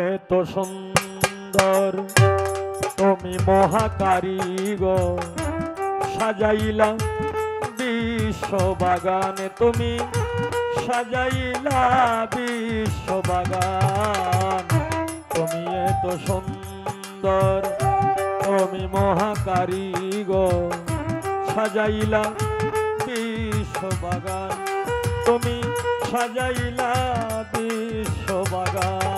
এত সুন্দর তুমি মহাকারিগর সাজাইলা বিশ্ব বাগানে তুমি সাজাইলা বিশ্ব বাগান তুমি এত সুন্দর তুমি মহাকারিগর সাজাইলা বিশ্ব বাগান তুমি সাজাইলা বিশ্ব বাগান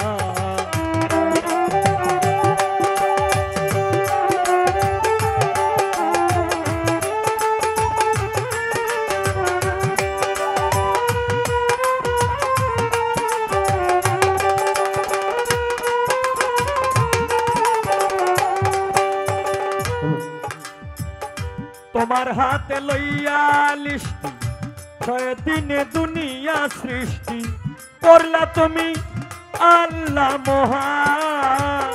তোমার হাতে লইয়া লিষ্টি ছয় দিনে দুনিয়া সৃষ্টি করলা তুমি আল্লাহ মহান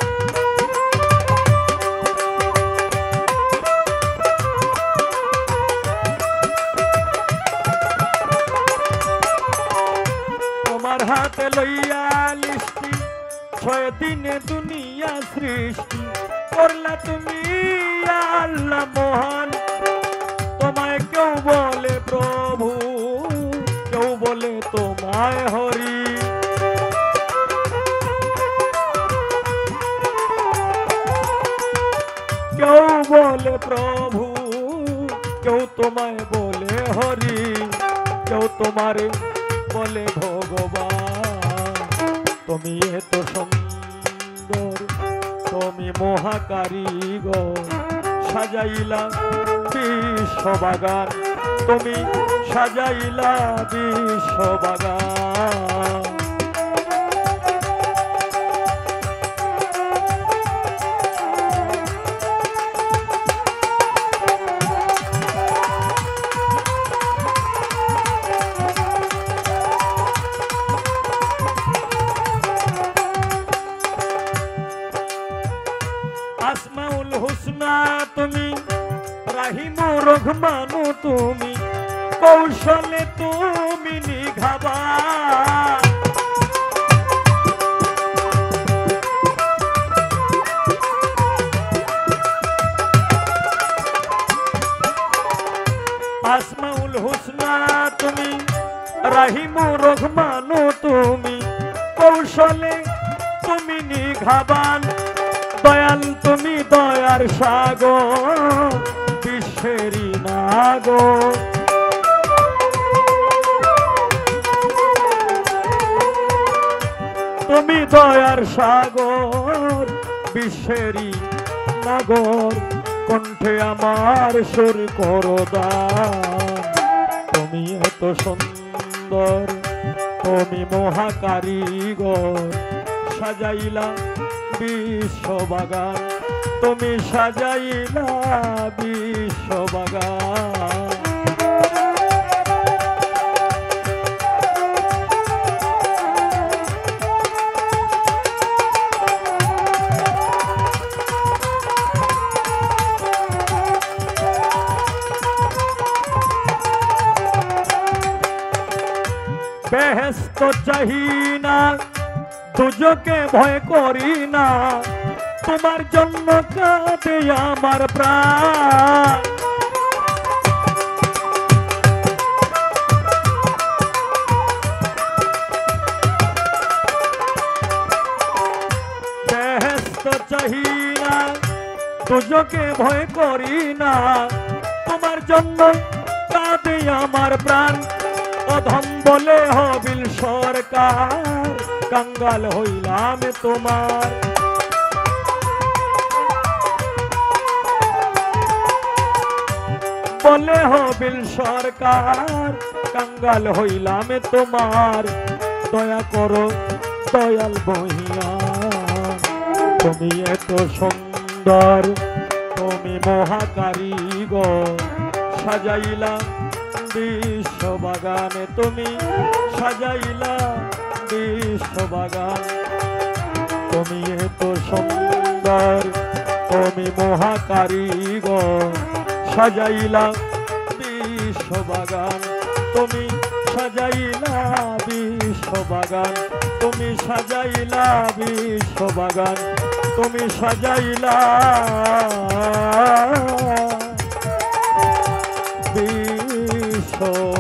তোমার হাতে লইয়া লিষ্টি ছয় দিনে দুনিয়া সৃষ্টি করলা তুমি আল্লাহ মহান তোমায় কেউ বলে প্রভু কেউ বলে তোমায় হরি কেউ বলে প্রভু কেউ তোমায় বলে হরি কেউ তোমারে বলে ভগবান তুমি এত সুন্দর তুমি মহাকারিগর সাজাইলা বিশ্ব বাগান তুমি সাজাইলা বিশ্ব বাগান আসমাউল হুসনা তুমি রাহিমু রহমানু তুমি কৌশলে তুমি নিঘাবান আসমাউল হুসনা তুমি রাহিমু রহমানু তুমি কৌশলে তুমি নিঘাবান দয়াল তুমি দয়ার সাগর বিশ্বেরই নাগর তুমি দয়ার সাগর বিশ্বেরই নাগর কণ্ঠে আমার সুর করো দান তুমি এত সুন্দর তুমি মহাকারিগর সাজাইলা বিশ্ব বাগান তুমি সাজাইলা বিশ্ব বাগান বেহেশত চাহি না দুজকে ভয় করি না তোমার জন্য কাঁদে আমার প্রাণ বেহেশত চাহি না দুজকে ভয় করি না তোমার জন্য কাঁদে আমার প্রাণ অধম বলে হবিল সরকার कंगाल হইলাম তোমার বলে হবিল সরকার कंगाल হইলাম তোমার দয়া করো দয়াল বহিয়া তুমি এত সুন্দর তুমি মহাকারিগর সাজাইলা বিশ্ব বাগানে তুমি সাজাইলা বিশ্ব বাগান তুমি এত সুন্দর তুমি মহাকারিগর সাজাইলা বিশ্ব বাগান তুমি সাজাইলা বিশ্ব বাগান তুমি সাজাইলা বিশ্ববাগান, তুমি সাজাইলা বিশ্ববাগান।